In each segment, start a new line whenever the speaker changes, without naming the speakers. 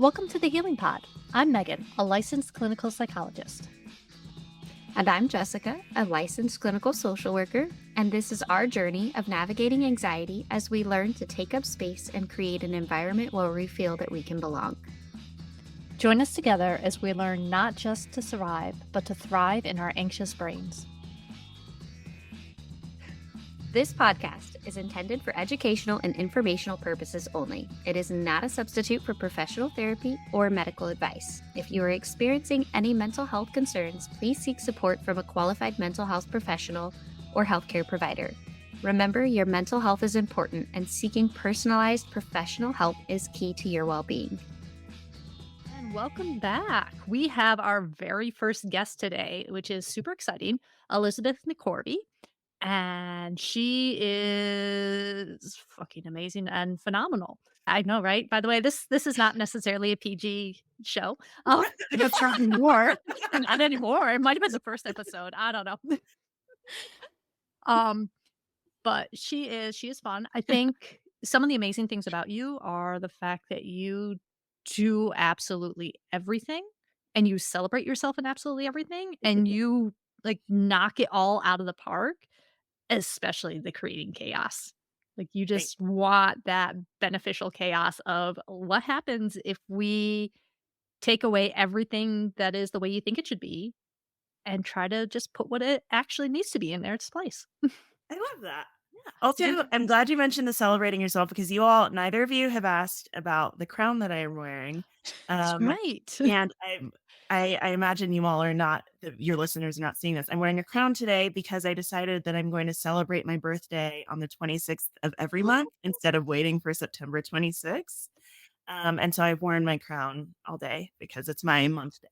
Welcome to the Healing Pod. I'm Megan, a licensed clinical psychologist.
And I'm Jessica, a licensed clinical social worker, and this is our journey of navigating anxiety as we learn to take up space and create an environment where we feel that we can belong.
Join us together as we learn not just to survive, but to thrive in our anxious brains.
This podcast is intended for educational and informational purposes only. It is not a substitute for professional therapy or medical advice. If you are experiencing any mental health concerns, please seek support from a qualified mental health professional or healthcare provider. Remember, your mental health is important, and seeking personalized professional help is key to your well-being.
And welcome back. We have our very first guest today, which is super exciting, Elizabeth McCorvey. And she is fucking amazing and phenomenal. I know, right? By the way, this is not necessarily a PG show. Oh, it's not anymore. Not anymore. It might have been the first episode. I don't know. But she is fun. I think some of the amazing things about you are the fact that you do absolutely everything and you celebrate yourself in absolutely everything and you like knock it all out of the park. Especially the creating chaos. Like, you just want that beneficial chaos of what happens if we take away everything that is the way you think it should be and try to just put what it actually needs to be in there its place.
I love that. Yeah. Also, I'm glad you mentioned the celebrating yourself because neither of you have asked about the crown that I am wearing.
That's right.
And I imagine you all are not, your listeners are not seeing this. I'm wearing a crown today because I decided that I'm going to celebrate my birthday on the 26th of every month instead of waiting for September 26th. And so I've worn my crown all day because it's my month day.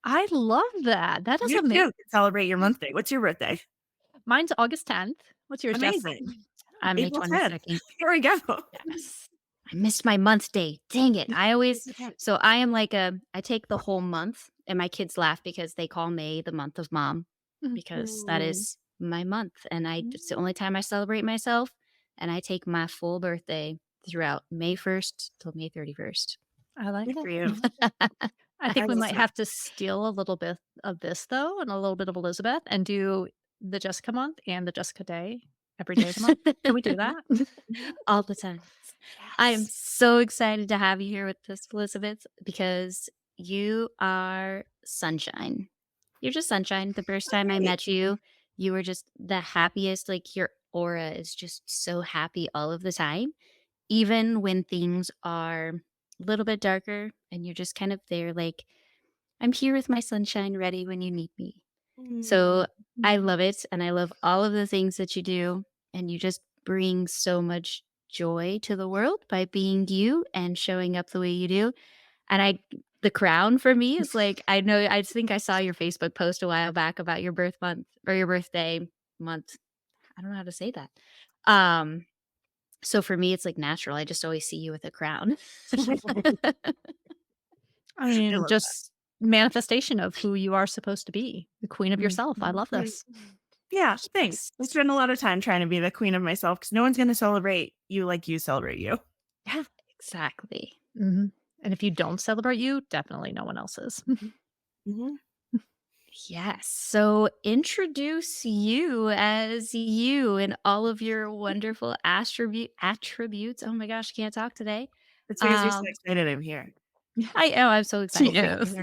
I love that. That is
You
amazing.
too can celebrate your month day. What's your birthday?
Mine's August 10th. What's yours, Jess?
Amazing.
I'm May
April 10th.
22nd.
Here we go.
Yes. I missed my month day. Dang it. I am like I take the whole month, and my kids laugh because they call May the month of mom because that is my month. And it's the only time I celebrate myself. And I take my full birthday throughout May 1st till May 31st.
I like
Good
it.
for you.
I think we
love
might
that.
have to steal a little bit of this, though, and a little bit of Elizabeth, and do the Jessica month and the Jessica day every day of the month. Can we do that?
All the time. I am so excited to have you here with us, Elizabeth, because you are sunshine. You're just sunshine. The first time I met you, you were just the happiest. Like, your aura is just so happy all of the time, even when things are a little bit darker and you're just kind of there like, I'm here with my sunshine ready when you need me. So I love it. And I love all of the things that you do. And you just bring so much joy to the world by being you and showing up the way you do. And the crown for me is like, I think I saw your Facebook post a while back about your birth month or your birthday month. I don't know how to say that. So for me, it's like natural. I just always see you with a crown.
I mean, just manifestation of who you are supposed to be, the queen of yourself. I love this.
Yeah, thanks. I spend a lot of time trying to be the queen of myself because no one's going to celebrate you like you celebrate you.
Yeah, exactly.
Mm-hmm. And if you don't celebrate you, definitely no one else is.
Mm-hmm.
Yes. So introduce you as you and all of your wonderful attributes. Oh my gosh, I can't talk today.
It's because you're so excited I'm here.
I am. I'm so excited.
Yes.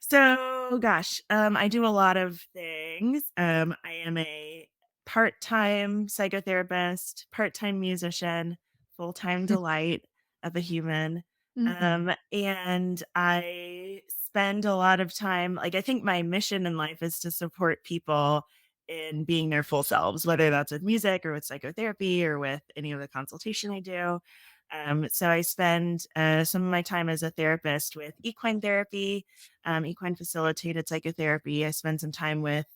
So gosh, I do a lot of things. I am a part-time psychotherapist, part-time musician, full-time delight of a human. And I spend a lot of time, like, I think my mission in life is to support people in being their full selves, whether that's with music or with psychotherapy or with any of the consultation I do. So I spend some of my time as a therapist with equine therapy, equine facilitated psychotherapy. I spend some time with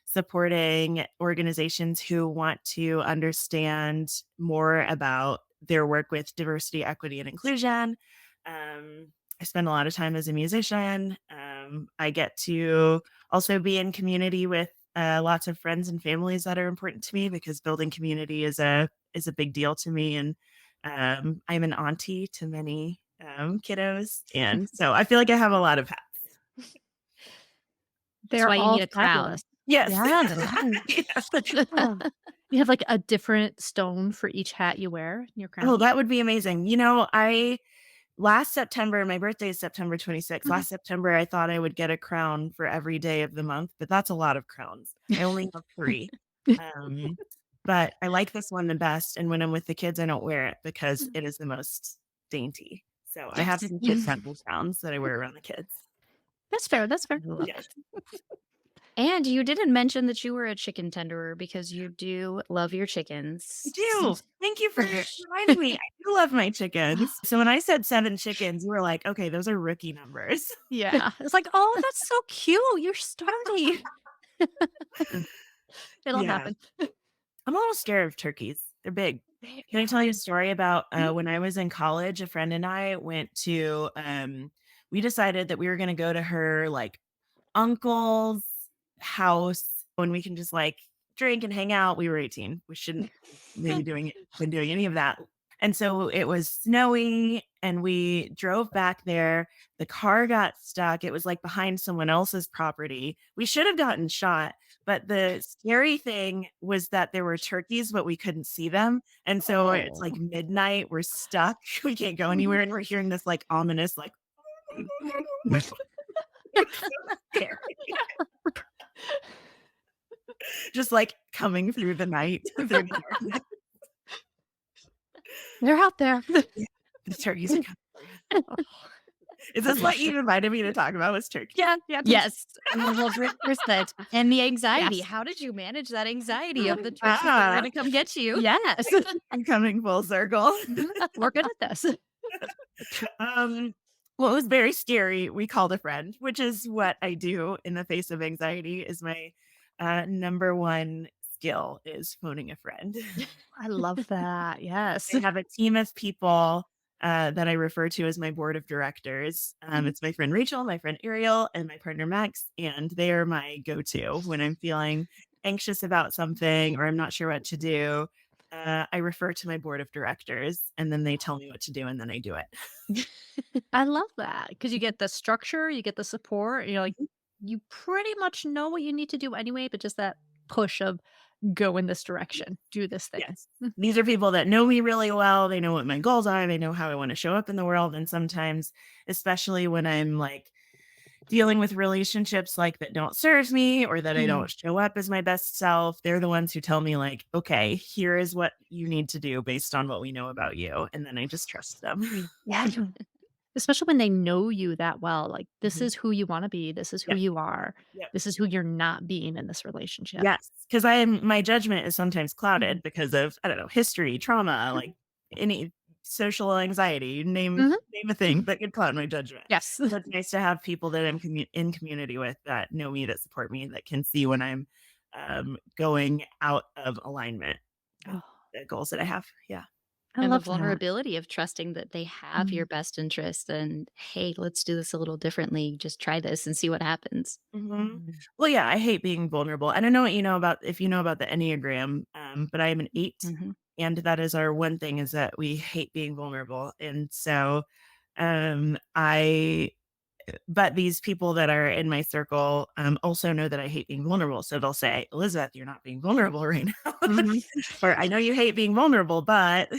supporting organizations who want to understand more about their work with diversity, equity, and inclusion. I spend a lot of time as a musician. I get to also be in community with lots of friends and families that are important to me because building community is a big deal to me. And I'm an auntie to many kiddos, and so I feel like I have a lot of hats.
That's
They're
why you
all
need a
fabulous.
crown.
Yes.
Yeah,
Yes.
you have, like, a different stone for each hat you wear in your
Oh,
crown?
that would be amazing. I last September, my birthday is September 26th.
Mhm.
Last September, I thought I would get a crown for every day of the month, but that's a lot of crowns. I only have 3. Um, but I like this one the best, and when I'm with the kids, I don't wear it because it is the most dainty. So I have
Yes.
some kid-friendly crowns that I wear around the kids.
That's fair, that's fair.
I love
Yes,
it. And you didn't mention that you were a chicken tenderer because you do love your
I
chickens.
do. Thank you for reminding me. I do love my chickens. So when I said 7 chickens, you were like, "Okay, those are rookie numbers."
Yeah, it's like, "Oh, that's so cute, you're starting." It'll
Yeah.
happen.
I'm a little scared of turkeys. They're big. Can I
Yeah.
tell you a story about,
Mhm.
when I was in college, a friend and I went to, we decided that we were gonna go to her, like, uncle's house when we can just, like, drink and hang out. We were 18. We shouldn't maybe been doing any of that. And so it was snowy and we drove back there. The car got stuck. It was, like, behind someone else's property. We should have gotten shot, but the scary thing was that there were turkeys, but we couldn't see them. And so it's, like,
Oh.
midnight. We're stuck. We can't go anywhere, and we're hearing this, like, ominous, like, it's so scary. Just, like, coming through the night, through the darkness.
They're out there.
Yeah, the turkeys are coming for you. Is this what you invited me to talk about was turkey?
Yeah, yeah,
Yes, 100%. And the anxiety.
yes.
How did you manage that anxiety of the turkeys that were
Ah,
gonna come get you?
Yes.
I'm coming full circle.
Mhm. We're good at this.
Um, well, it was very scary. We called a friend, which is what I do in the face of anxiety is my, number 1 skill is phoning a friend.
I love that, yes.
I have a team of people, that I refer to as my board of directors.
Mhm.
It's my friend Rachel, my friend Ariel, and my partner Max, and they are my go-to when I'm feeling anxious about something or I'm not sure what to do. I refer to my board of directors, and then they tell me what to do, and then I do it.
I love that because you get the structure, you get the support, you're like,
Mhm.
you pretty much know what you need to do anyway, but just that push of go in this direction, do this thing.
Yes.
Mm,
These are people that know me really well. They know what my goals are. They know how I want to show up in the world. And sometimes, especially when I'm like dealing with relationships like that don't serve me or that I
mm.
don't show up as my best self, they're the ones who tell me, like, okay, here is what you need to do based on what we know about you. And then I just trust them.
Yeah. Especially when they know you that well, like, this
Mhm.
is who you wanna be, this is who
Yep.
you are,
Yep.
this is who you're not being in this relationship.
Yes. Because my judgment is sometimes
Mhm.
clouded because of, I don't know, history, trauma, like any social anxiety,
Mhm.
name a thing that could cloud my judgment.
Yes.
So it's nice to have people that I'm in community with that know me, that support me, that can see when I'm, going out of alignment with
Oh,
the goals that I have. Yeah.
I
And the
love that.
vulnerability of trusting that they have your
Mhm.
best interest and, "Hey, let's do this a little differently. Just try this and see what happens."
Mhm.
Mm.
Well, yeah, I hate being vulnerable. I don't know what you know about if you know about the Enneagram, but I am an 8,
Mhm.
and that is our one thing is that we hate being vulnerable. And so, I but these people that are in my circle, also know that I hate being vulnerable. So they'll say, "Elizabeth, you're not being vulnerable right now."
Mhm.
Or, "I know you hate being vulnerable, but"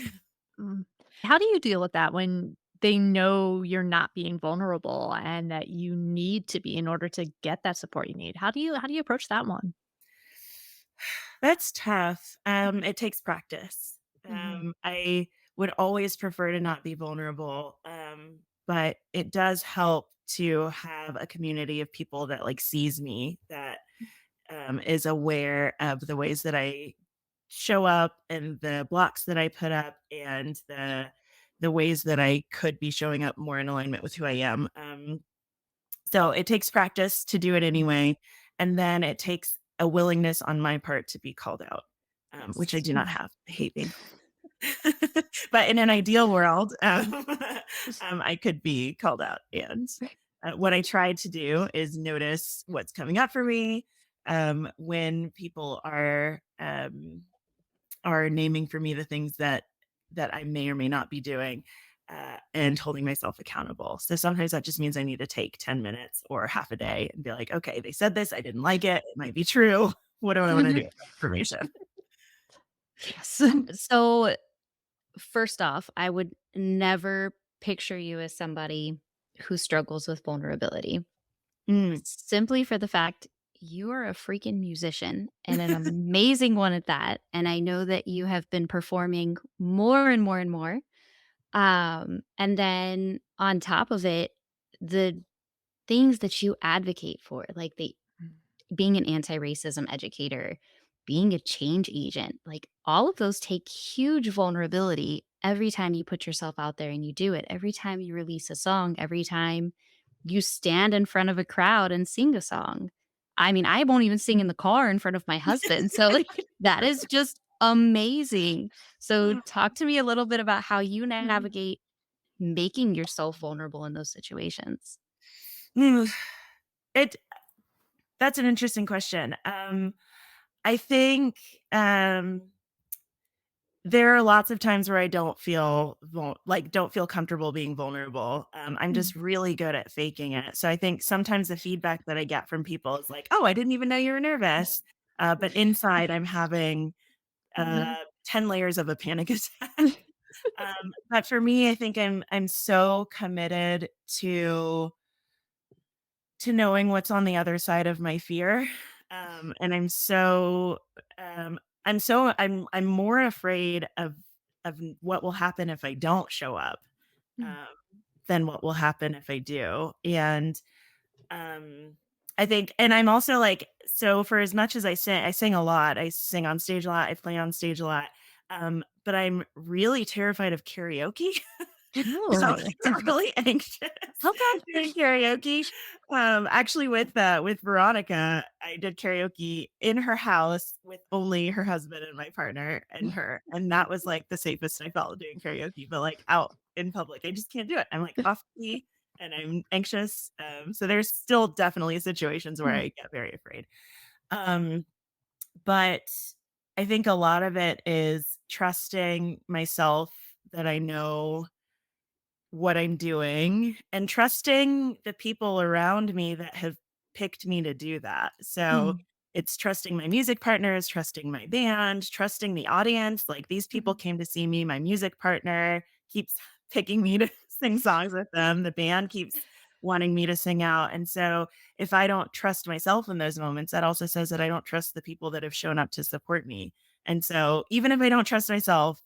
Mm. How do you deal with that when they know you're not being vulnerable and that you need to be in order to get that support you need? How do you approach that one?
That's tough. It takes practice.
Mhm.
I would always prefer to not be vulnerable, but it does help to have a community of people that like sees me, that is aware of the ways that I show up and the blocks that I put up and the ways that I could be showing up more in alignment with who I am. So it takes practice to do it anyway, and then it takes a willingness on my part to be called out, which I
Yes.
do not
Mhm.
have. I hate being but in an ideal world, I could be called out, and, what I try to do is notice what's coming up for me, when people are naming for me the things that that I may or may not be doing, and holding myself accountable. So sometimes that just means I need to take 10 minutes or half a day and be like, okay, they said this, I didn't like it. It might be true. What do I want to do with that information?
Yes.
So, first off, I would never picture you as somebody who struggles with vulnerability,
Mm.
simply for the fact you are a freaking musician and an amazing one at that. And I know that you have been performing more and more and more. And then on top of it, the things that you advocate for, like the being an anti-racism educator, being a change agent, like all of those take huge vulnerability every time you put yourself out there and you do it. Every time you release a song, every time you stand in front of a crowd and sing a song. I mean, I won't even sing in the car in front of my husband. So like that is just amazing. So talk to me a little bit about how you navigate making yourself vulnerable in those situations.
Mm. It That's an interesting question. I think there are lots of times where I don't feel don't feel comfortable being vulnerable. I'm
Mm.
just really good at faking it. So I think sometimes the feedback that I get from people is like, "Oh, I didn't even know you were nervous," but inside I'm having
Mhm.
10 layers of a panic attack. But for me, I think I'm so committed to knowing what's on the other side of my fear. And I'm more afraid of what will happen if I don't show up,
Mm.
um, than what will happen if I do. And um I think, and I'm also like, so for as much as I sing a lot, I sing on stage a lot, I play on stage a lot. But I'm really terrified of karaoke. So I
Oh.
get really anxious
Okay.
doing karaoke. Actually with Veronica, I did karaoke in her house with only her husband and my partner and her. And that was like the safest I felt doing karaoke, but like out in public, I just can't do it. I'm like off key and I'm anxious. So there's still definitely situations where
Mm.
I get very afraid. Um, but I think a lot of it is trusting myself that I know what I'm doing and trusting the people around me that have picked me to do that. So
Mm.
it's trusting my music partners, trusting my band, trusting the audience. Like these people
Mhm.
came to see me. My music partner keeps picking me to sing songs with them. The band keeps wanting me to sing out. And so if I don't trust myself in those moments, that also says that I don't trust the people that have shown up to support me. And so even if I don't trust myself,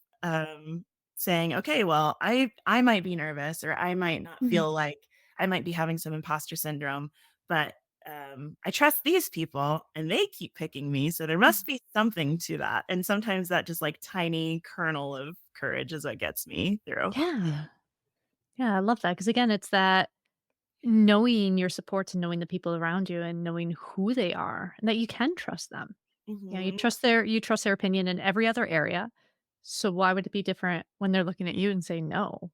saying, "Okay, well, I might be nervous or I might not
Mhm.
feel like I might be having some imposter syndrome, but I trust these people and they keep picking me, so there must
Mhm.
be something to that." And sometimes that just like tiny kernel of courage is what gets me through.
Yeah. Yeah, I love that because again, it's that knowing your supports and knowing the people around you and knowing who they are and that you can trust them. You know,
Mhm.
you trust their opinion in every other area. So why would it be different when they're looking at you and saying, "No,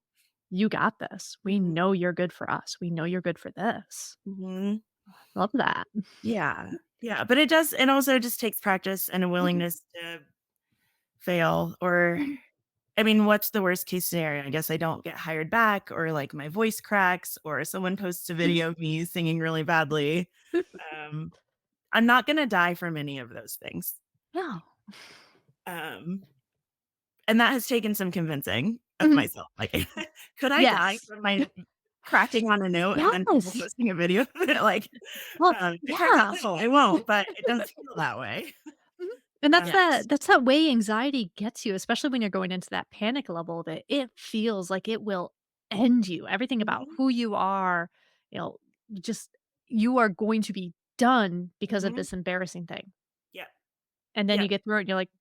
you got this. We
Mhm.
know you're good for us. We know you're good for this."
Mhm.
Love that.
Yeah. Yeah, but it also just takes practice and a
Mhm.
willingness to fail. Or
Mhm.
I mean, what's the worst case scenario? I guess I don't get hired back or like my voice cracks or someone posts a video of me singing really badly. Um, I'm not gonna die from any of those things.
No.
Um, and that has taken some convincing of
Mhm.
myself. Like, could I die
Yes.
from my cracking on a note and then people
Yes.
posting a video of it? Like,
Well,
turns
yeah.
out, no, I won't, but it does feel that way.
Mhm. And
Yes.
that's that way anxiety gets you, especially when you're going into that panic level that it feels like it will end you. Everything about
Mhm,
who you are, you know, just you are going to be done because of
mhm.
this embarrassing thing.
Yep,
And then you
yep.
get through it and you're like,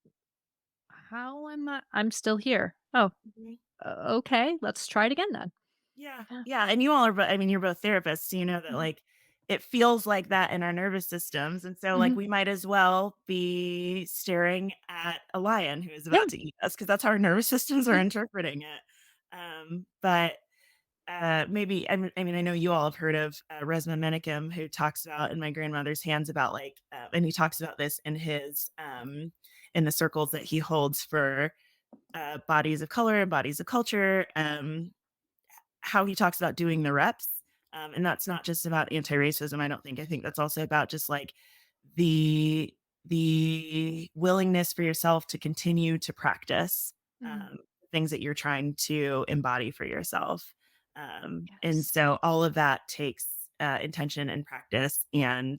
"How am I'm still here. Oh,
Mhm.
okay, let's try it again then."
Yeah,
Yeah.
yeah, and you all are I mean, you're both therapists, so you know that,
Mhm.
like, it feels like that in our nervous systems, and so, like,
Mhm.
we might as well be staring at a lion who is
Yeah.
about to eat us because that's how our nervous systems are
Mhm.
interpreting it. But, maybe I mean, I know you all have heard of, Resmaa Menakem, who talks about In My Grandmother's Hands about, like, and he talks about this in his, in the circles that he holds for bodies of color and bodies of culture, how he talks about doing the reps. And that's not just about anti-racism, I don't think. I think that's also about just like the the willingness for yourself to continue to practice
Mm,
things that you're trying to embody for yourself. And
yes.
so all of that takes intention and practice and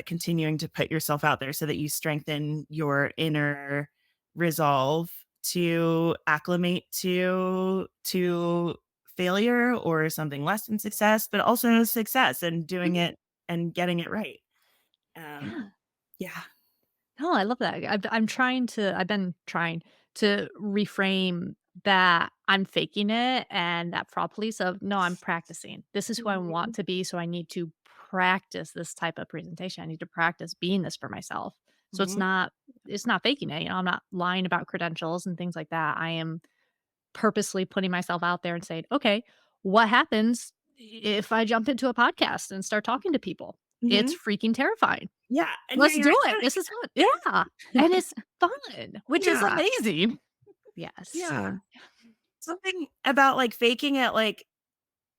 continuing to put yourself out there so that you strengthen your inner resolve to acclimate to failure or something less than success, but also success and doing
Mhm.
it and getting it right. Um,
Yeah.
yeah.
No, I love that. I've been trying to reframe that I'm faking it and that fraud police of no, I'm practicing. This is who I want
Mhm,
to be. So I need to practice this type of presentation. I need to practice being this for myself. So
mhm,
it's not faking it. I'm not lying about credentials and things like that. I am purposely putting myself out there and saying, okay, what happens if I jump into a podcast and start talking to people? It's
mhm.
freaking terrifying.
Yeah, and
Let's
doing your
do it.
accounting.
This is fun. Yeah, and it's fun, which is
Yeah,
amazing.
Yes.
yeah. Something about, like, faking it, like,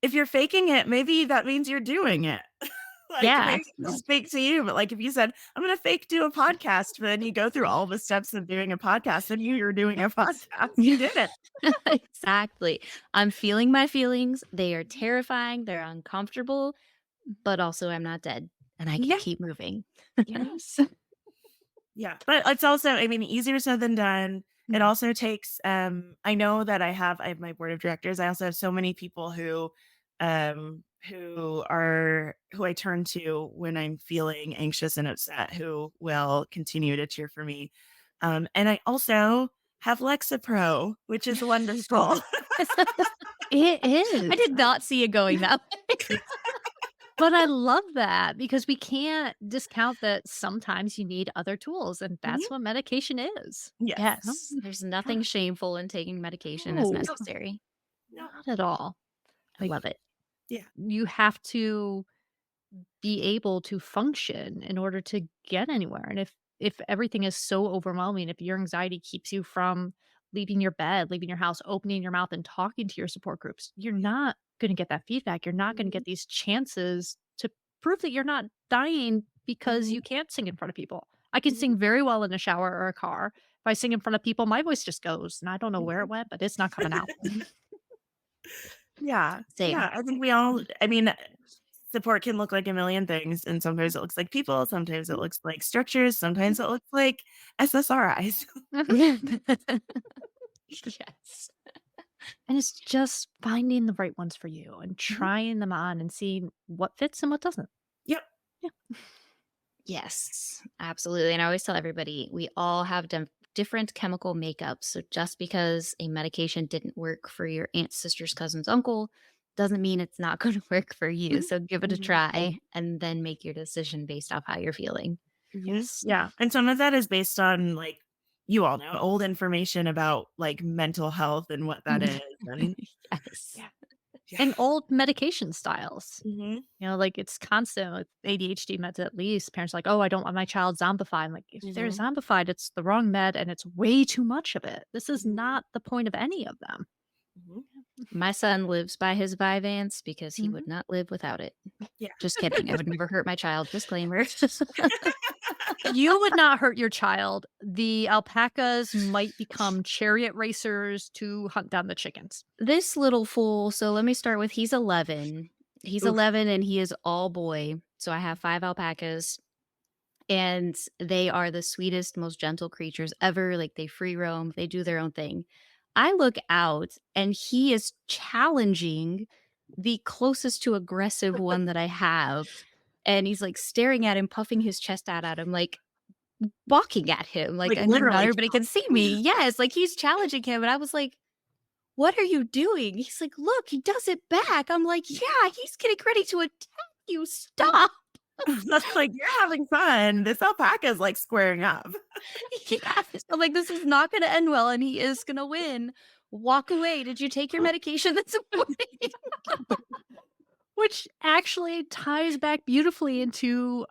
if you're faking it, maybe that means you're doing it. Like,
Yeah.
maybe it's just fake to you, but, like, if you said, "I'm gonna fake do a podcast," but then you go through all the steps of doing a podcast, and you're doing a podcast. You did it.
Exactly. I'm feeling my feelings. They are terrifying. They're uncomfortable, but also I'm not dead and I can
Yeah,
keep moving.
yes.
Yeah, but it's also, I mean, easier said than done. It
Mhm,
also takes, I know that I have my board of directors. I also have so many people who I turn to when I'm feeling anxious and upset, who will continue to cheer for me. And I also have Lexapro, which is wonderful.
it
I
is,
did not see it going that way.
but I love that because we can't discount that sometimes you need other tools, and
Mhm.
that's what medication is.
Yes.
No,
Yes, there's nothing shameful in taking medication as
no,
necessary.
No.
not at all.
I
Like,
love it.
Yeah.
you have to be able to function in order to get anywhere. And if everything is so overwhelming, if your anxiety keeps you from leaving your bed, leaving your house, opening your mouth and talking to your support groups, you're not going to get that feedback. You're not going to
Mhm.
get these chances to prove that you're not dying because
Mhm.
you can't sing in front of people. I can
Mhm.
sing very well in a shower or a car. If I sing in front of people, my voice just goes and I don't know where it
Mhm.
went, but it's not coming out.
Yeah.
Same.
Yeah. I think we all, I mean, support can look like a million things, and sometimes it looks like people, sometimes it looks like structures, sometimes it looks like SSRIs.
Yes.
And it's just finding the right ones for you and
Mhm.
trying them on and seeing what fits and what doesn't.
Yep.
Yeah.
Yes, absolutely. And I always tell everybody we all have different chemical makeups. So just because a medication didn't work for your aunt, sister's cousin's uncle doesn't mean it's not going to work for you.
Mhm.
So give it a
Mhm.
try and then make your decision based off how you're feeling.
Mhm.
Yes.
Yeah, and some of that is based on, like, you all know, old information about, like, mental health and what that is, and
Yes.
Yeah.
yeah.
And old medication styles.
Mhm.
Like it's constant with ADHD meds at least. Parents are like, oh, I don't want my child zombified. I'm like, if they're
Mhm.
zombified, it's the wrong med and it's way too much of it. This is
Mhm.
not the point of any of them.
Mhm.
My son lives by his Vyvanse because he would
Mhm.
not live without it.
Yeah.
Just kidding. I would never hurt my child. Disclaimer.
You would not hurt your child. The alpacas might become chariot racers to hunt down the chickens.
This little fool, so let me start with he's 11. He's
Oof.
11 and he is all boy. So I have 5 alpacas and they are the sweetest, most gentle creatures ever. Like they free roam, they do their own thing. I look out and he is challenging the closest to aggressive one that I have. And he's like staring at him, puffing his chest out at him, like walking at him. Like,
Like,
I know not
literally
everybody can see me. Yes, like he's challenging him. And I was like, what are you doing? He's like, look, he does it back. I'm like, yeah, he's getting ready to attack you. Stop.
That's like, "You're having fun. This alpaca's, like, squaring up."
Yes. I'm like, this is not going to end well, and he is going to win. Walk away. Did you take your medication this morning?
Which actually ties back beautifully into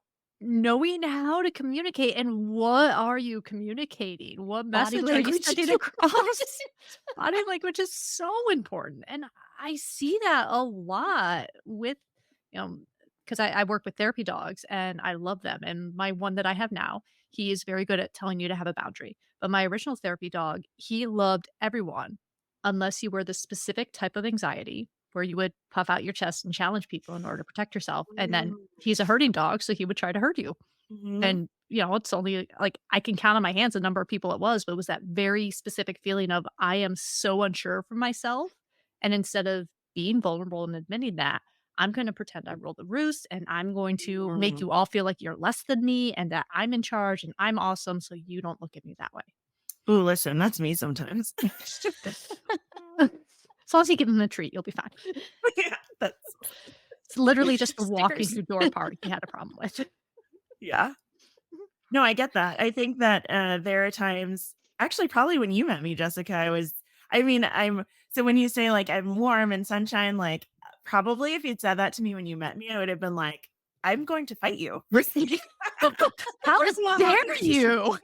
knowing how to communicate and what are you communicating? What
Body
message are you
language
sending
too.
across? Body language is so important, and I see that a lot with, you know, because I work with therapy dogs and I love them. And my one that I have now, he is very good at telling you to have a boundary. But my original therapy dog, he loved everyone unless you were the specific type of anxiety where you would puff out your chest and challenge people in order to protect yourself. And then
Mm.
he's a herding dog, so he would try to herd you.
Mhm.
And, it's only like I can count on my hands the number of people it was, but it was that very specific feeling of I am so unsure for myself. And instead of being vulnerable and admitting that, I'm going to pretend I rolled the roost and I'm going to make
Mm.
you all feel like you're less than me and that I'm in charge and I'm awesome. So you don't look at me that way.
Ooh, listen, that's me sometimes.
As long as you give him a treat, you'll be fine.
Yeah, that's
It's literally just the walking
Stickers.
through door part he had a problem with.
yeah. No, I get that. I think that, there are times actually, probably when you met me, Jessica, I mean, so when you say, like, I'm warm and sunshine, like, probably if you'd said that to me when you met me, I would have been like, "I'm going to fight you."
How
Where's my
dare you?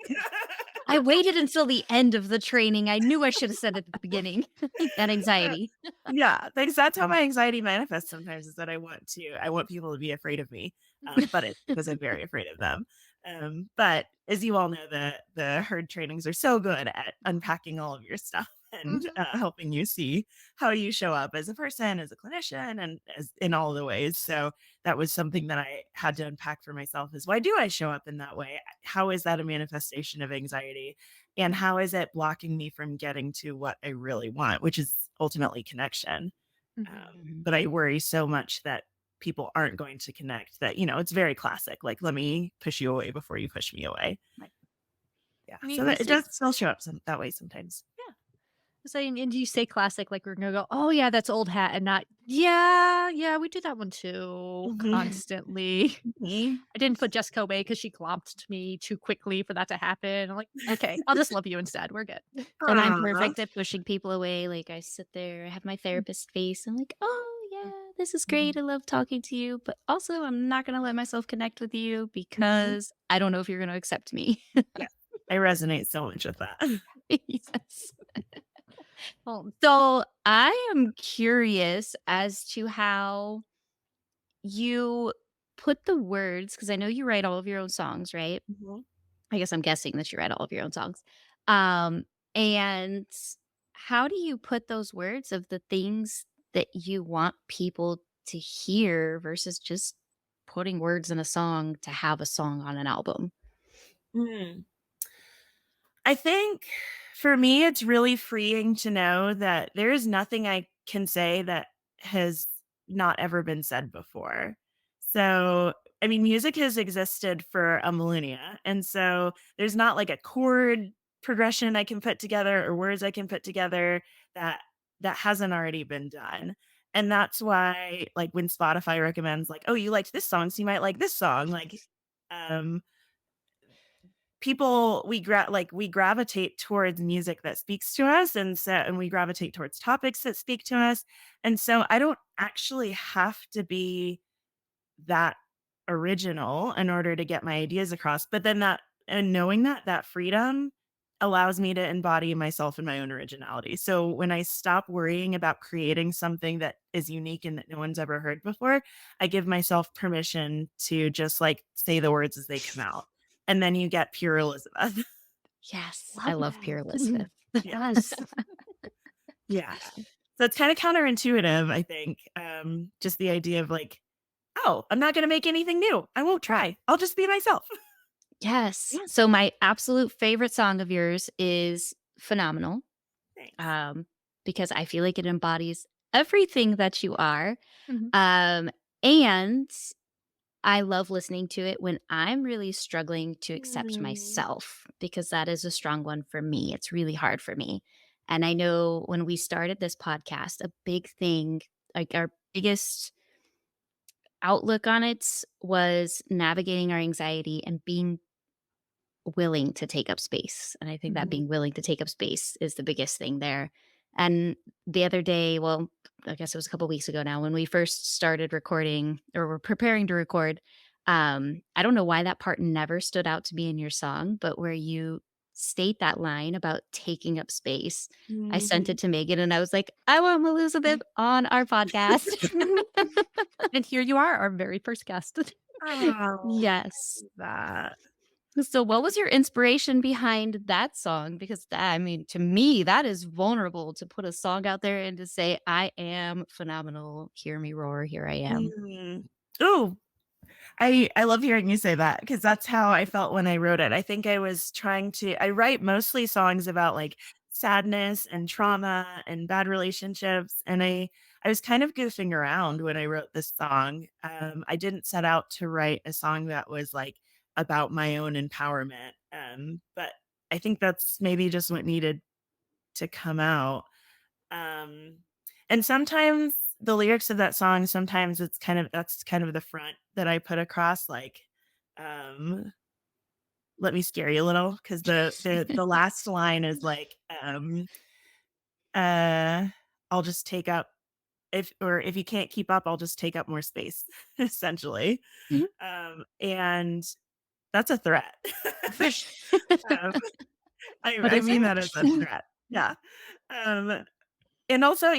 I waited until the end of the training. I knew I should have said it at the beginning. That anxiety.
Yeah, that's how my anxiety manifests sometimes is that I want people to be afraid of me, but it's because I'm very afraid of them. But as you all know, the herd trainings are so good at unpacking all of your stuff and
Mhm.
helping you see how you show up as a person, as a clinician, and as in all the ways. So that was something that I had to unpack for myself: is why do I show up in that way? How is that a manifestation of anxiety? And how is it blocking me from getting to what I really want, which is ultimately connection?
Mhm.
Mhm.
But I worry so much that people aren't going to connect that, it's very classic. Like, let me push you away before you push me away.
Right.
Yeah. So that it
Music.
does still show up that way sometimes.
Saying, and you say classic, like we're gonna go, oh yeah, that's old hat, and not, yeah, yeah, we do that one too,
Mhm.
constantly.
Mhm.
I didn't put Jessica away because she glomped me too quickly for that to happen. I'm like, okay, I'll just love you instead. We're good.
And I'm
Aw.
perfect at pushing people away. Like I sit there, I have my therapist face. I'm like, oh yeah, this is great. I love talking to you. But also I'm not gonna let myself connect with you
Mhm.
because I don't know if you're gonna accept me.
Yeah. I resonate so much with that.
Yes. So I am curious as to how you put the words, because I know you write all of your own songs, right?
Mhm.
I guess I'm guessing that you write all of your own songs. And how do you put those words of the things that you want people to hear versus just putting words in a song to have a song on an album?
Mm. I think for me, it's really freeing to know that there is nothing I can say that has not ever been said before. So, I mean, music has existed for a millennia. And so there's not like a chord progression I can put together or words I can put together that hasn't already been done. And that's why, like, when Spotify recommends, like, oh, you liked this song, so you might like this song, like, um people we gravitate towards music that speaks to us, and we gravitate towards topics that speak to us, and so I don't actually have to be that original in order to get my ideas across, but then knowing that freedom allows me to embody myself and my own originality. So when I stop worrying about creating something that is unique and that no one's ever heard before, I give myself permission to just, like, say the words as they come out. And then you get pure Elizabeth.
Yes, I
Love
love Pure
that.
Elizabeth.
Yeah.
Yes.
Yeah. So it's kinda counterintuitive, I think, just the idea of, like, "Oh, I'm not gonna make anything new. I won't try. I'll just be myself."
Yes.
Yeah.
So my absolute favorite song of yours is Phenomenal.
Thanks.
um, because I feel like it embodies everything that you are.
Mhm.
Um, and I love listening to it when I'm really struggling to accept
Mm.
myself because that is a strong one for me. It's really hard for me. And I know when we started this podcast, a big thing, like our biggest outlook on it was navigating our anxiety and being willing to take up space. And I think that
Mhm.
being willing to take up space is the biggest thing there. And the other day, well, I guess it was a couple weeks ago now, when we first started recording or were preparing to record, I don't know why that part never stood out to me in your song, but where you state that line about taking up space, I sent
Mhm.
it to Megan and I was like, "I want Elizabeth on our podcast."
And here you are, our very first guest.
Oh,
Yes.
that.
So what was your inspiration behind that song? Because that, I mean, to me, that is vulnerable to put a song out there and to say, "I am phenomenal. Hear me roar. Here I am."
Mm. Ooh, I love hearing you say that because that's how I felt when I wrote it. I think I write mostly songs about like sadness and trauma and bad relationships. And I was kind of goofing around when I wrote this song. I didn't set out to write a song that was like about my own empowerment. But I think that's maybe just what needed to come out. Um, and sometimes the lyrics of that song, sometimes that's kind of the front that I put across, like, um, "Let me scare you a little," because the last line is like, uh, "I'll just take up if you can't keep up, I'll just take up more space," essentially.
Mhm.
And that's a threat. Um,
But
I
is
mean
it?
that as a threat. Yeah. Um And also,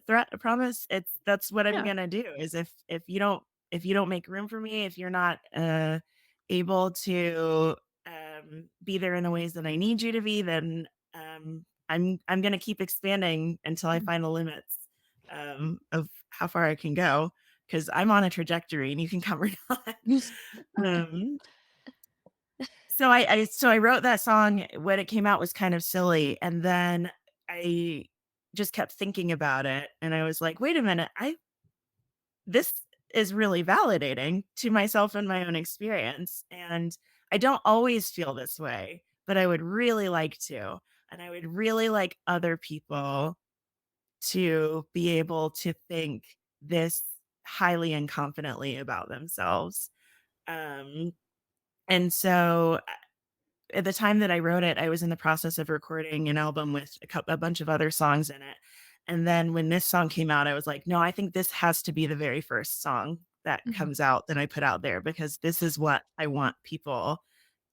threat, a promise, that's what I'm
Yeah.
gonna do is if you don't make room for me, if you're not, able to, be there in the ways that I need you to be, then, I'm gonna keep expanding until I find the limits, of how far I can go because 'cause I'm on a trajectory and you can come or not. Um, so I wrote that song when it came out was kind of silly, and then I just kept thinking about it, and I was like, "Wait a minute, I this is really validating to myself and my own experience, and I don't always feel this way, but I would really like to, and I would really like other people to be able to think this highly and confidently about themselves." Um, and so at the time that I wrote it, I was in the process of recording an album with a bunch of other songs in it. And then when this song came out, I was like, no, I think this has to be the very first song that
Mhm.
comes out that I put out there because this is what I want people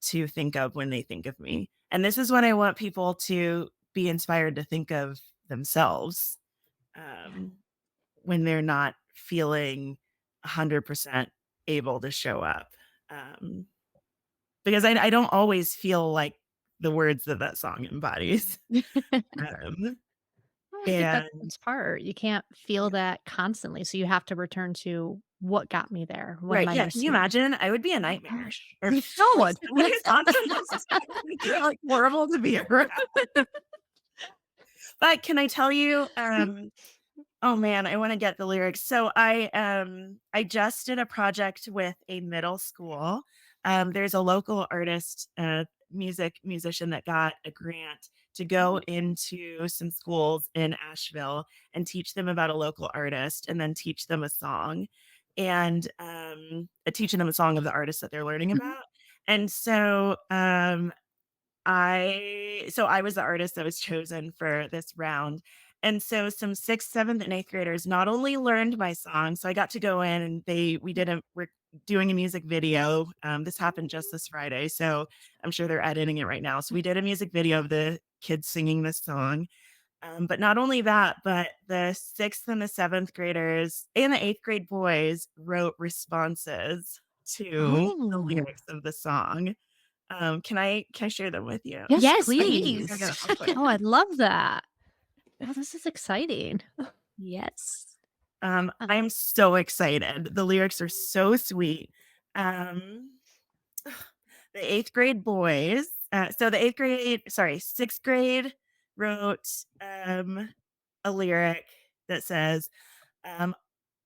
to think of when they think of me. And this is what I want people to be inspired to think of themselves
Yeah.
um, when they're not feeling 100% able to show up. Um, because I don't always feel like the words that that song embodies. Um,
Well, I think that's the
and
best part. You can't feel that constantly, so you have to return to what got me there. What am
right,
I
yeah, can you
missing?
imagine? I would be a
Oh my
nightmare.
gosh.
Or
No
like
one.
somebody who's constantly you're, like, horrible to be around. But can I tell you, oh man, I wanna get the lyrics. So I just did a project with a middle school. There's a local artist, musician that got a grant to go into some schools in Asheville and teach them about a local artist and then teach them a song and, teaching them a song of the artist that they're learning
Mhm.
about. And so, I was the artist that was chosen for this round. And so some 6th, 7th, and 8th graders not only learned my song, so I got to go in and we're doing a music video. This happened just this Friday, so I'm sure they're editing it right now. So we did a music video of the kids singing this song. But not only that, but the 6th and the 7th graders and the 8th grade boys wrote responses to the
Oh,
lyrics of the song. Can I share them with you?
yes,
Yes,
I
please.
please.
got I'll put
Oh, I love that. Oh, this is exciting.
Yes.
I am so excited. The lyrics are so sweet. Um, the 8th grade boys, so the 8th grade, sorry, 6th grade wrote a lyric that says, um,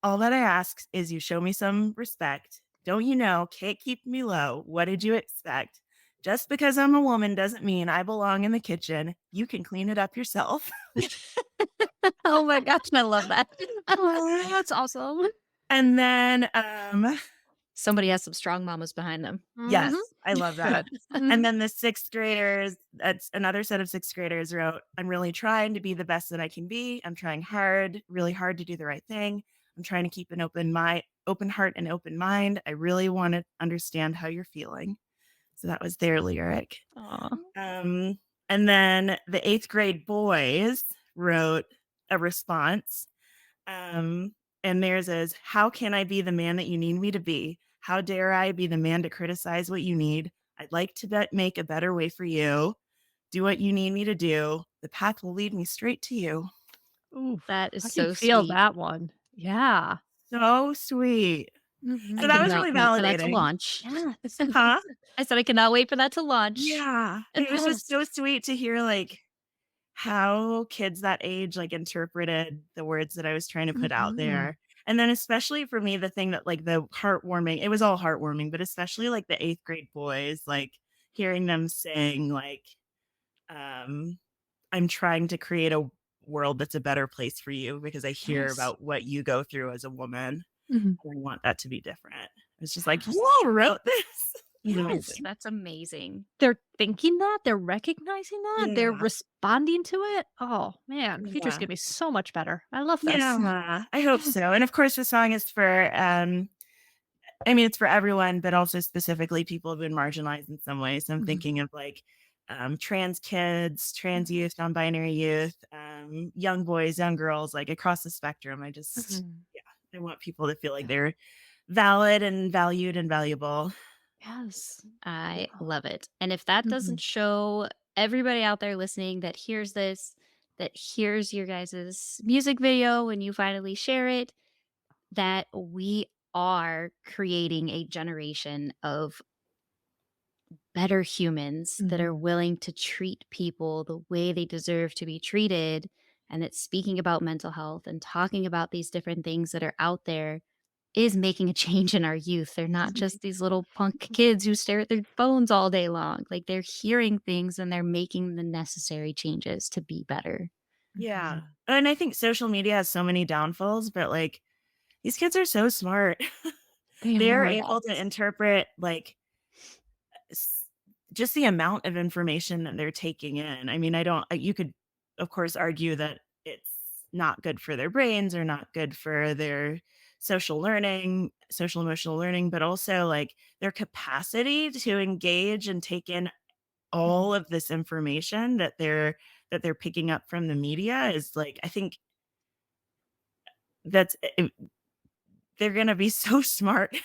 all that I ask is you show me some respect. Don't you know, can't keep me low. What did you expect? Just because I'm a woman doesn't mean I belong in the kitchen. You can clean it up yourself.
Oh my gosh, I love that. Oh, that's awesome.
And then,
Somebody has some strong mamas behind them.
yes,
Mhm.
I love that.
Good.
And
Mhm.
then the 6th graders, that's another set of 6th graders wrote, I'm really trying to be the best that I can be. I'm trying hard, really hard to do the right thing. I'm trying to keep an open heart and open mind. I really want to understand how you're feeling. So that was their lyric.
Aw.
Um, and then the 8th grade boys wrote a response. Um, and theirs is, "How can I be the man that you need me to be? How dare I be the man to criticize what you need? I'd like to make a better way for you. Do what you need me to do. The path will lead me straight to you."
Oof,
That is
I can
so
feel
sweet.
that one. Yeah.
So sweet.
I
So that
Mhm.
was
cannot
really
wait for that to
validating.
launch.
Yes.
Huh?
I said I cannot wait for that to launch.
Yeah. It was just
Yes.
so sweet to hear, like, how kids that age, like, interpreted the words that I was trying to put out
Mhm.
there. And then especially for me, the thing that, like, the heartwarming, it was all heartwarming, but especially, like, the 8th grade boys, like, hearing them sing, like, um, "I'm trying to create a world that's a better place for you because I hear
Yes.
about what you go through as a woman,
Mhm.
and I want that to be different." It's just like,
Yes.
"Who wrote this?"
Yes,
Yes.
Amazing.
that's amazing.
They're thinking that, they're recognizing that, they're
Yeah.
responding to it. Oh, man, future's
Yeah.
gonna be so much better. I love this.
Yeah, I hope
Yes.
so, and of course, the song is for, I mean, it's for everyone, but also specifically people who've been marginalized in some way, so I'm
Mhm.
thinking of, like, trans kids, trans
Mhm.
youth, non-binary youth, young boys, young girls, like, across the spectrum. I just
Mhm.
yeah, I want people to feel like they're valid and valued and valuable.
Yes.
I
Yeah.
love it. And if that doesn't
Mhm.
show everybody out there listening that hears this, that hears your guys' music video when you finally share it, that we are creating a generation of better humans that are
Mhm.
willing to treat people the way they deserve to be treated. And that speaking about mental health and talking about these different things that are out there is making a change in our youth. They're not just these little punk kids who stare at their phones all day long. Like they're hearing things and they're making the necessary changes to be better.
Yeah,
Mhm.
and I think social media has so many downfalls, but, like, these kids are so smart.
They
They're
are.
able to
Yes.
interpret, like, s just the amount of information that they're taking in. I mean, I don't you could, of course, argue that it's not good for their brains or not good for their social emotional learning, but also, like, their capacity to engage and take in
Mhm.
all of this information that they're picking up from the media is, like, I think that's they're gonna be so smart.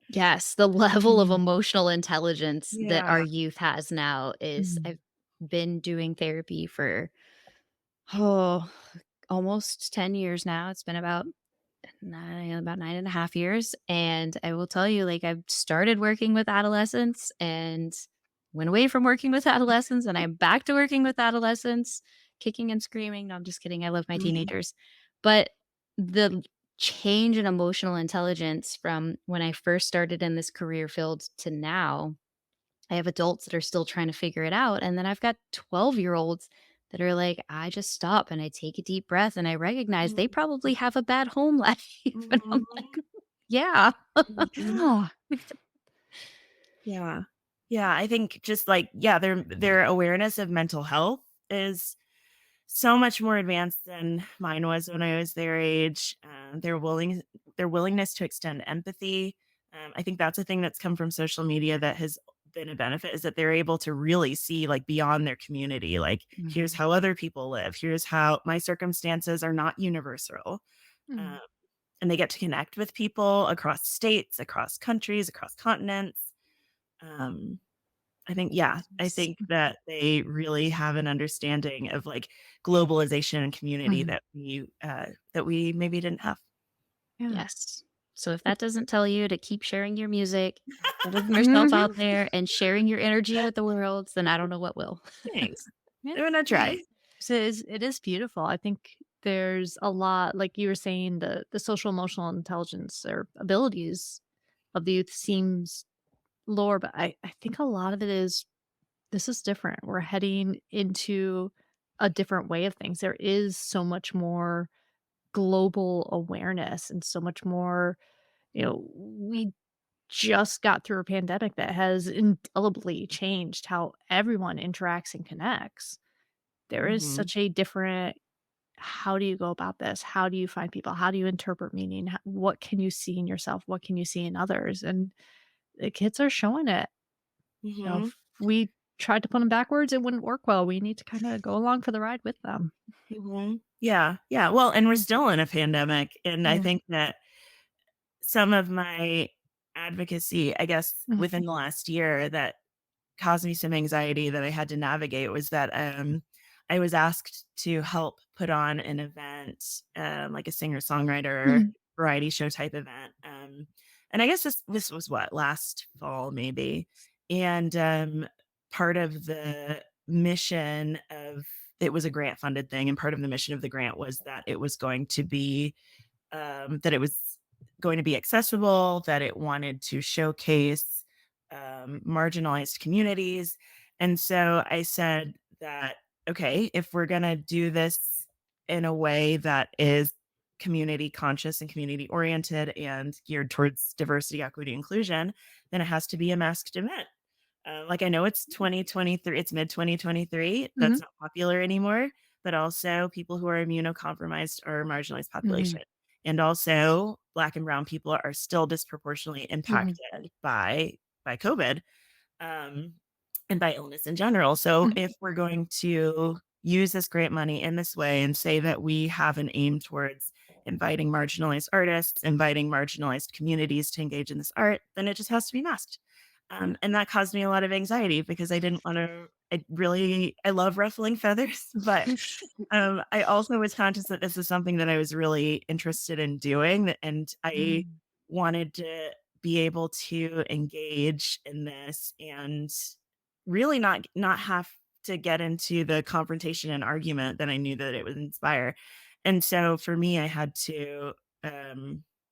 Yes, the level of
Mhm.
emotional intelligence that our
Yeah.
youth has now is
Mhm.
I've been doing therapy for, oh, almost 10 years now. It's been about 9.5 years, and I will tell you, like, I've started working with adolescents and went away from working with adolescents, and I'm back to working with adolescents, kicking and screaming. No, I'm just kidding, I love my
Mhm.
teenagers. But the change in emotional intelligence from when I first started in this career field to now, I have adults that are still trying to figure it out, and then I've got 12-year-olds that are like, I just stop and I take a deep breath and I recognize they probably have a bad home life. And I'm
Mhm.
like, yeah.
Mhm.
Yeah.
Yeah. Yeah, I think just, like, yeah, their awareness of mental health is so much more advanced than mine was when I was their age. Their willingness to extend empathy. I think that's a thing that's come from social media that has been a benefit is that they're able to really see, like, beyond their community. Like, here's
Mhm.
how other people live. Here's how my circumstances are not universal. Um,
Mhm.
and they get to connect with people across states, across countries, across continents. Um, I
Yes.
think that they really have an understanding of, like, globalization and community
Mhm.
that we maybe didn't have.
Yeah.
Yes. So if that doesn't tell you to keep sharing your music, putting yourself
Mhm.
out there and sharing your energy with the world, then I don't know what will.
Thanks.
Yeah,
I'm gonna
it
try.
is. It is beautiful. I think there's a lot, like you were saying, the social emotional intelligence or abilities of the youth seems lower, but I think a lot of it is this is different. We're heading into a different way of things. There is so much more global awareness and so much more, we just got through a pandemic that has indelibly changed how everyone interacts and connects. There is
Mhm.
such a different how do you go about this? How do you find people? How do you interpret meaning? What can you see in yourself? What can you see in others? And the kids are showing it.
Mhm.
If we tried to put them backwards, it wouldn't work well. We need to kind of go along for the ride with them.
Mhm. Yeah, yeah. Well, and we're still in a pandemic, and I
Yeah.
think that some of my advocacy, I guess,
Mhm.
within the last year that caused me some anxiety that I had to navigate was that, I was asked to help put on an event, like a singer-songwriter
Mhm.
variety show type event, and I guess this was what, last fall maybe, and, part of the mission of it was a grant-funded thing, and part of the mission of the grant was that it was going to be that it was going to be accessible, that it wanted to showcase marginalized communities. And so I said that, okay, if we're going to do this in a way that is community conscious and community oriented and geared towards diversity, equity, inclusion, then it has to be a masked event. Like I know it's 2023, it's mid 2023. That's
Mhm.
not popular anymore, but also people who are immunocompromised or marginalized
Mhm.
population. And also black and brown people are still disproportionately
Mhm.
impacted by COVID, um, and by illness in general. So
Mhm.
if we're going to use this grant money in this way and say that we have an aim towards inviting marginalized artists, inviting marginalized communities to engage in this art, then it just has to be masked. And that caused me a lot of anxiety because I didn't want to. I love ruffling feathers, but I also was conscious that this is something that I was really interested in doing, and I
Mm.
wanted to be able to engage in this and really not have to get into the confrontation and argument that I knew that it would inspire. And so for me, I had to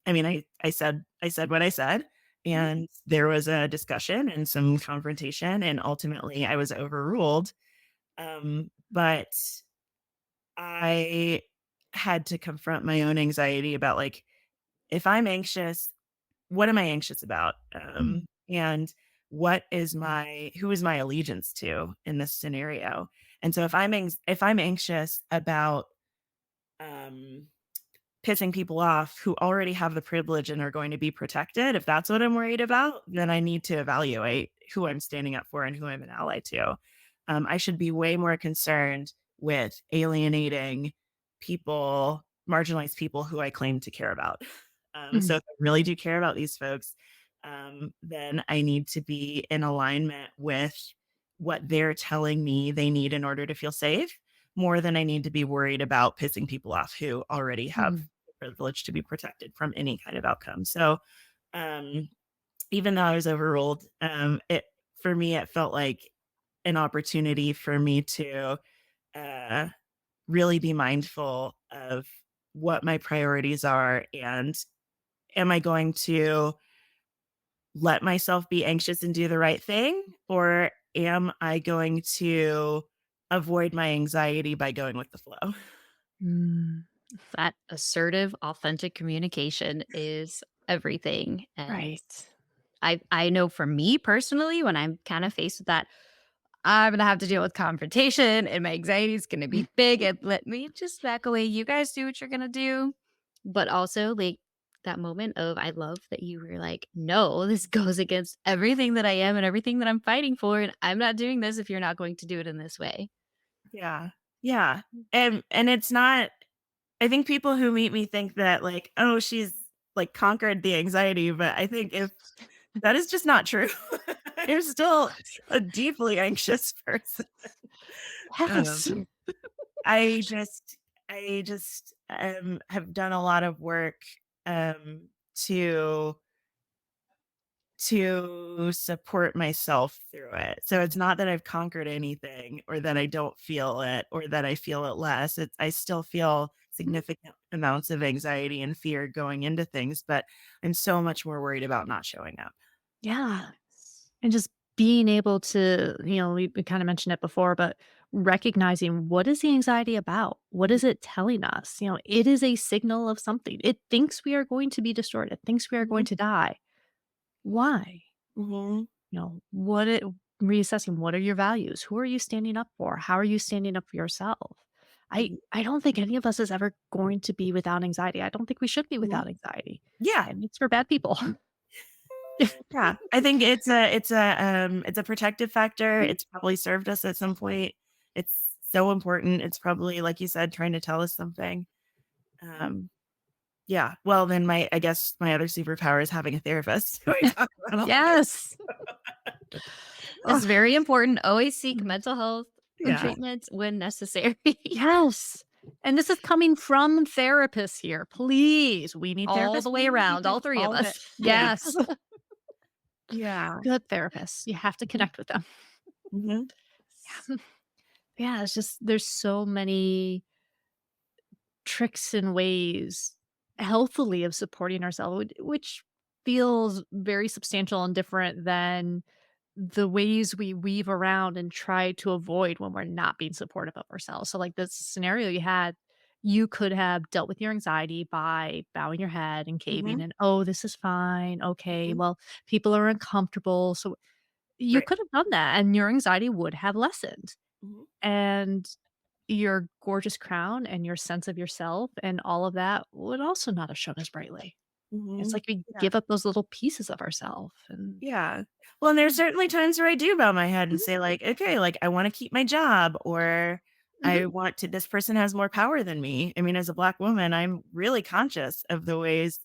I mean, I said what I said, and there was a discussion and some confrontation, and ultimately I was overruled. But I had to confront my own anxiety about like, if I'm anxious, what am I anxious about?
Mhm.
And what is my who is my allegiance to in this scenario? And so if I'm anxious about um pissing people off who already have the privilege and are going to be protected, if that's what I'm worried about, then I need to evaluate who I'm standing up for and who I'm an ally to. I should be way more concerned with alienating people, marginalized people who I claim to care about. So
Mhm.
if I really do care about these folks, then I need to be in alignment with what they're telling me they need in order to feel safe more than I need to be worried about pissing people off who already have
Mhm.
the privilege to be protected from any kind of outcome. So, um, even though I was overruled, it for me it felt like an opportunity for me to uh, really be mindful of what my priorities are, and am I going to let myself be anxious and do the right thing, or am I going to avoid my anxiety by going with the flow?
Mm.
That assertive, authentic communication is everything. And
Right.
I know for me personally, when I'm kind of faced with that, I'm gonna have to deal with confrontation and my anxiety is gonna be big. And let me just back away. You guys do what you're gonna do. But also, like, that moment of I love that you were like, no, this goes against everything that I am and everything that I'm fighting for. And I'm not doing this if you're not going to do it in this way.
Yeah. Yeah. And it's not I think people who meet me think that like, "Oh, she's, like, conquered the anxiety," but I think if that is just not true. I'm still a deeply anxious person.
Yes.
Um, I just have done a lot of work, um, to support myself through it. So it's not that I've conquered anything or that I don't feel it or that I feel it less. I still feel significant amounts of anxiety and fear going into things, but I'm so much more worried about not showing up.
Yeah. And just being able to, we kind of mentioned it before, but recognizing what is the anxiety about? What is it telling us? It is a signal of something. It thinks we are going to be destroyed. It thinks we are going
Mhm,
to die. Why?
mhm,
Reassessing what are your values? Who are you standing up for? How are you standing up for yourself?
Mhm.
I don't think any of us is ever going to be without anxiety. I don't think we should be
Mhm.
without anxiety,
Yeah.
and it's for bad people.
Yeah. I think it's a protective factor. It's probably served us at some point. It's so important. It's probably, like you said, trying to tell us something. Um, yeah. Well, then I guess my other superpower is having a therapist who I talk about all the
Yes.
It's
Oh,
very important. Always seek
mhm.
mental health
Yeah.
treatment when necessary.
Yes. And this is coming from therapists here. Please, we need
All
therapists.
the way
We need
around, all
them,
3 of
all of it.
us.
Yeah.
Yes.
Yeah.
Good therapists. You have to
Mhm.
connect with them.
Mhm.
Yeah. Yeah, it's just there's so many tricks and ways healthily of supporting ourselves, which feels very substantial and different than the ways we weave around and try to avoid when we're not being supportive of ourselves. So, like this scenario you had, you could have dealt with your anxiety by bowing your head and caving
Mhm.
and, oh, this is fine. Okay.
Mhm.
Well, people are uncomfortable. So, you
Right.
could have done that and your anxiety would have lessened.
Mhm.
And your gorgeous crown and your sense of yourself and all of that would also not have shown as brightly. It's
Mhm.
like we
Yeah.
give up those little pieces of ourselves and
Yeah. Well, and there's
yeah.
certainly times where I do bow my head and
Mhm,
say like, "Okay, like I wanna keep my job," or
mhm.
I want to this person has more power than me. I mean, as a Black woman, I'm really conscious of the ways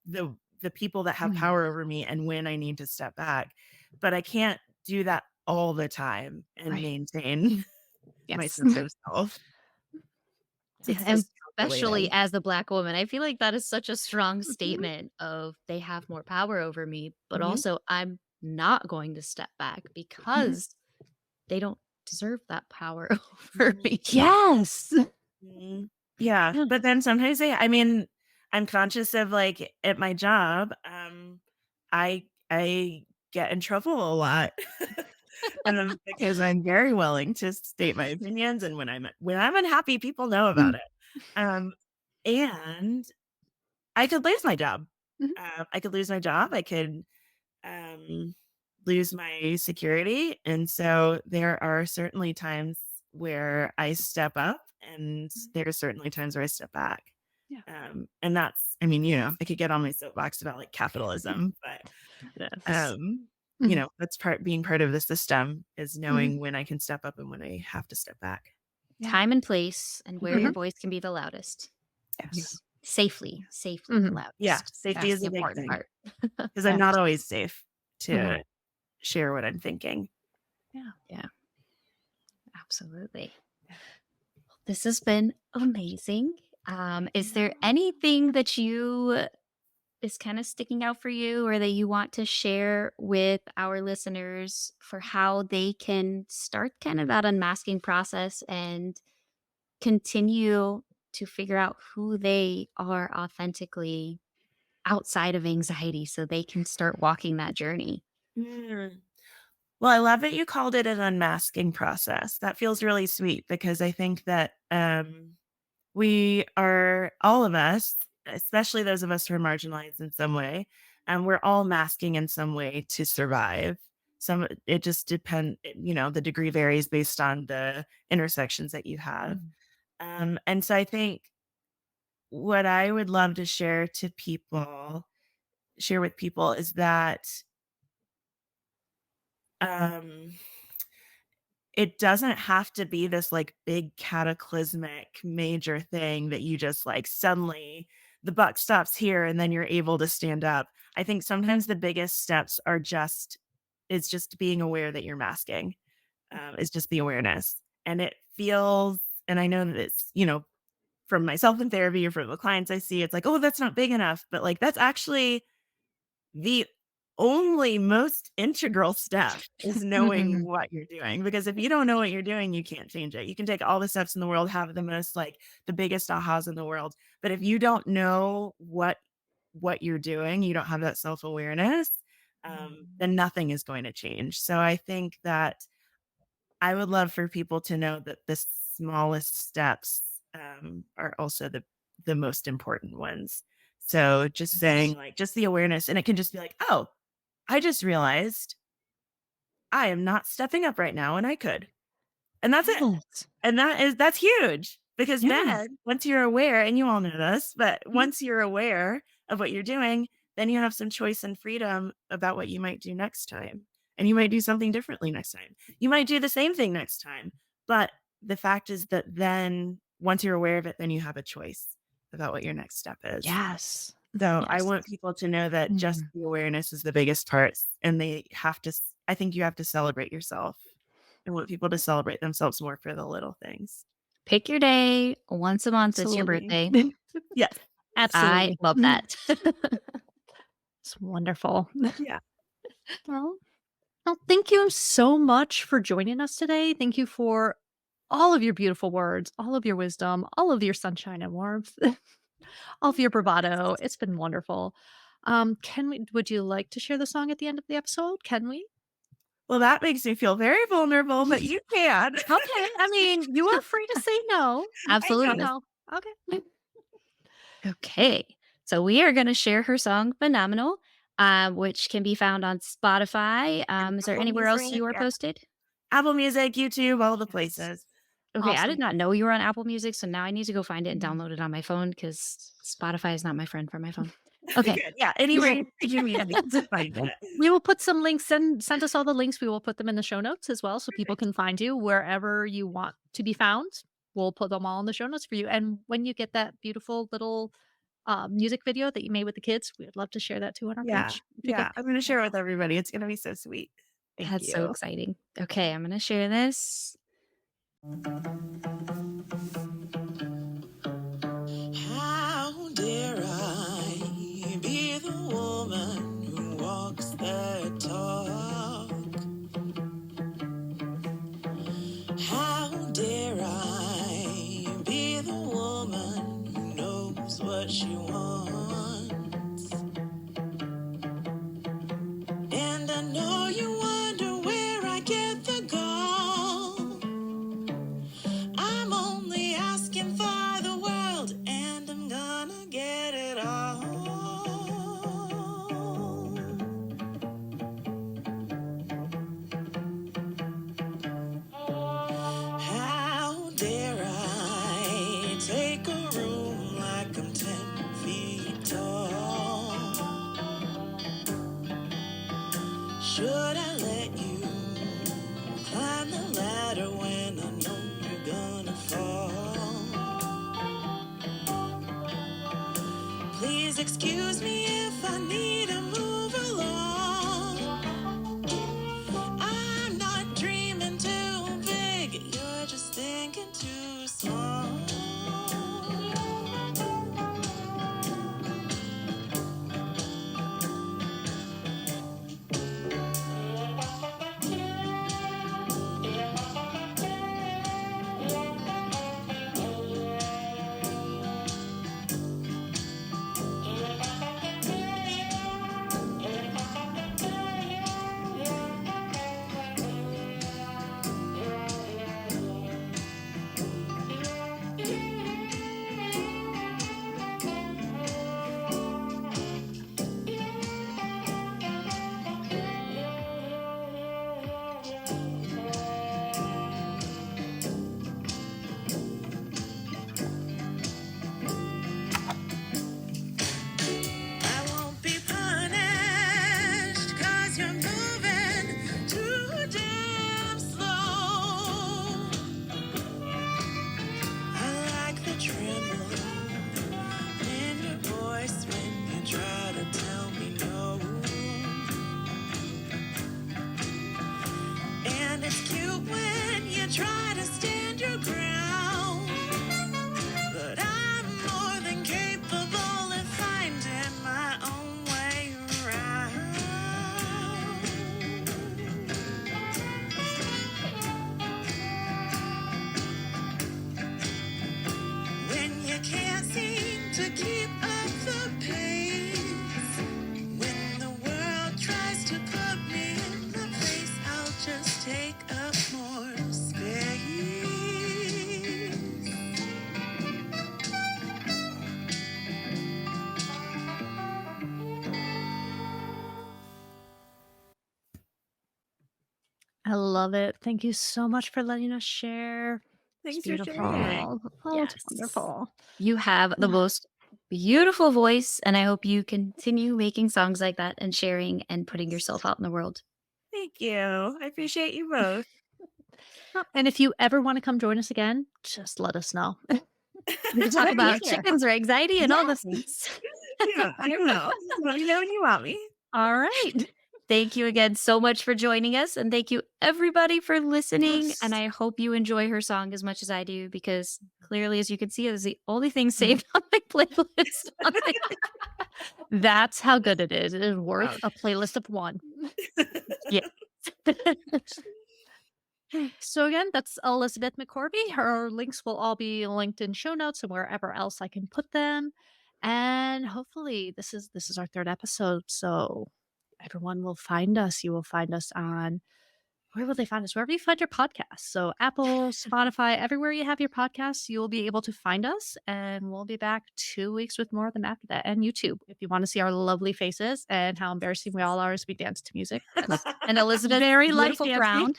the people that have
Mm,
power over me and when I need to step back. But I can't do that all the time and
right.
maintain my
Yes.
sense of self.
Yeah,
It's
and
just
especially
calculating.
as a Black woman, I feel like that is such a strong
Mhm,
statement of they have more power over me, but
Mhm.
also I'm not going to step back
mhm.
because they don't deserve that power over
Mhm.
me.
Yes.
Mhm. Yeah,
Yeah.
but then sometimes I mean, I'm conscious of, like, at my job, I get in trouble a lot. Because I'm very willing to state my opinions, and when I'm unhappy, people know about
Mhm,
it. Um, and I could lose my job.
mhm,
I could lose my job, I could, um, lose my security, and so there are certainly times where I step up, and
mhm.
there are certainly times where I step back.
Yeah.
And that's I mean, I could get on my soapbox about, like, capitalism, but,
Yes. Mhm,
that's being part of the system is
mhm.
knowing when I can step up and when I have to step back.
Yeah.
Time and place and where your
Mhm.
voice can be the loudest.
Yeah.
Yes.
Safely the
Mhm.
Yeah,
loudest.
safety
That's
is
the
a big
important
thing
part.
because 'cause I'm not
Yes.
always safe
Mhm.
to share what I'm thinking.
Yeah.
Yeah, absolutely. This has been amazing. Is there anything that you is kind of sticking out for you or that you want to share with our listeners for how they can start kind of that unmasking process and continue to figure out who they are authentically outside of anxiety so they can start walking that journey?
Mm. Well, I love that you called it an unmasking process. That feels really sweet because I think that, we are all of us, especially those of us who are marginalized in some way, and we're all masking in some way to survive. It just the degree varies based on the intersections that you have.
Mhm.
And so I think what I would love to share with people is that um it doesn't have to be this, like, big cataclysmic major thing that you just, like, suddenly the buck stops here and then you're able to stand up. I think sometimes the biggest steps are just being aware that you're masking, is just the awareness. And it feels and I know that from myself in therapy or from the clients I see, it's like, "Oh, that's not big enough." But, like, that's actually the only most integral step is knowing
Mhm.
what you're doing, because if you don't know what you're doing, you can't change it. You can take all the steps in the world, have the biggest ahas in the world, but if you don't know what you're doing, you don't have that self-awareness, then nothing is going to change. So I think that I would love for people to know that the smallest steps, are also the most important ones. So just
Yes.
saying, like, just the awareness, and it can just be like, "Oh, I just realized I am not stepping up right now and I could." And that's it.
Yes.
And that's huge Because
Yeah.
then once you're aware, and you all know this, but
Mhm.
once you're aware of what you're doing, then you have some choice and freedom about what you might do next time. And you might do something differently next time. You might do the same thing next time. But the fact is that then once you're aware of it, then you have a choice about what your next step is.
Yes.
So I
Yes.
want people to know that just
Mhm.
the awareness is the biggest part, and they have to I think you have to celebrate yourself. I want people to celebrate themselves more for the little things.
Pick your day once a month. It's your
Absolutely.
birthday.
Yes.
I
Absolutely.
love
Mhm.
that.
It's wonderful.
Yeah.
Well well, thank you so much for joining us today. Thank you for all of your beautiful words, all of your wisdom, all of your sunshine and warmth, all of your bravado. It's been wonderful. Can we would you like to share the song at the end of the episode? Can we?
Well, that makes me feel very vulnerable, but you can.
Okay. I mean, you are free to say no.
I
You
know.
Absolutely.
know. Okay.
Okay. So we are going to share her song Phenomenal, which can be found on Spotify. Is there
Apple
anywhere else
Music,
you are
yeah.
posted?
Apple Music, YouTube, all the
Yes.
places.
Okay, I did
Awesome.
not know you were on Apple Music, so now I need to go find it and
Mhm.
download it on my phone because Spotify is not my friend for my phone. Okay.
Good. Yeah,
We
anywhere
will
you give me to find it.
we will put some links send us all the links. We will put them in the show notes as well so people
Perfect.
can find you wherever you want to be found. We'll put them all in the show notes for you. And when you get that beautiful little music video that you made with the kids, we'd love to share that too on our
Yeah,
page if you
yeah,
could.
I'm gonna share it with everybody. It's gonna be so sweet. Thank
That's so
you.
exciting. Okay, I'm going to share this.
How dare I be the woman who walks that talk? How dare I be the woman who knows what she wants? And I know you wonder where I get the gall. I'm only asking for the world, and I'm gonna get it all. How dare I take a room like I'm 10 feet tall? Should I let you climb the ladder when I know you're gonna fall? Please excuse me if I need to move along. I'm not dreaming too big, you're just thinking too small. I won't be punished, 'cause you're moving too damn slow. I like the tremble in your voice when you try to tell me no. And it's cute when you try to stand your ground. But I'm more than capable of finding my own way around. When you can't seem to keep up the pace, when the world tries to put me in the place, I'll just take up more space.
I love it. Thank you so much for letting us share. It's
Thanks for sharing.
beautiful. Oh, it's
Yes.
wonderful.
You have the most beautiful voice, and I hope you continue making songs like that and sharing and putting yourself out in the world.
Thank you. I appreciate you both.
Oh, and if you ever wanna come join us again, just let us know. We can talk
Talk
I'm
about
about
here.
chickens or anxiety and all the
Yes.
things.
Yeah, I don't know. Let me know when you want me.
all right.
Thank you again so much for joining us. And thank you, everybody, for listening. And
Yes.
I hope you enjoy her song as much as I do, because clearly, as you can see, it is the only thing
Mhm.
saved on my playlist.
That's how good it is. It is
Wow.
worth a playlist of 1.
Yeah.
So again, that's Elizabeth McCorvey. Her links will all be linked in show notes and wherever else I can put them. And hopefully this is our 3rd episode. So everyone will find us. You will find us on where will they find us? Wherever you find your podcasts. So Apple, Spotify, everywhere you have your podcasts, you will be able to find us. And we'll be back 2 weeks with more of them after that. And YouTube, if you want to see our lovely faces and how embarrassing we all are as we dance to music. Yes.
And Elizabeth's
Very light
beautiful
dancing.
crown.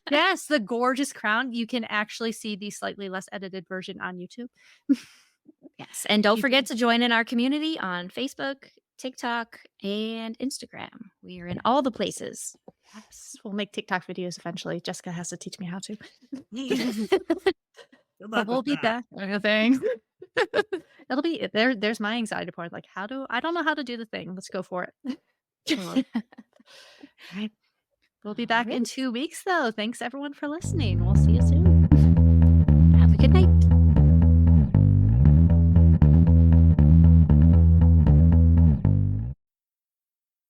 Yes, the gorgeous crown. You can actually see the slightly less edited version on YouTube.
Yes. And don't
You
forget
can.
to join in our community on Facebook, TikTok, and Instagram. We are in all the places.
Yes, we'll make TikTok videos eventually. Jessica has to teach me how to.
Good
But
luck
we'll
with
be
that.
back. Oh, thanks. It'll be there. There's my anxiety part. Like, I don't know how to do the thing. Let's go for it.
All
Right. We'll be back in
right.
2 weeks, though. Thanks everyone for listening. We'll see you soon.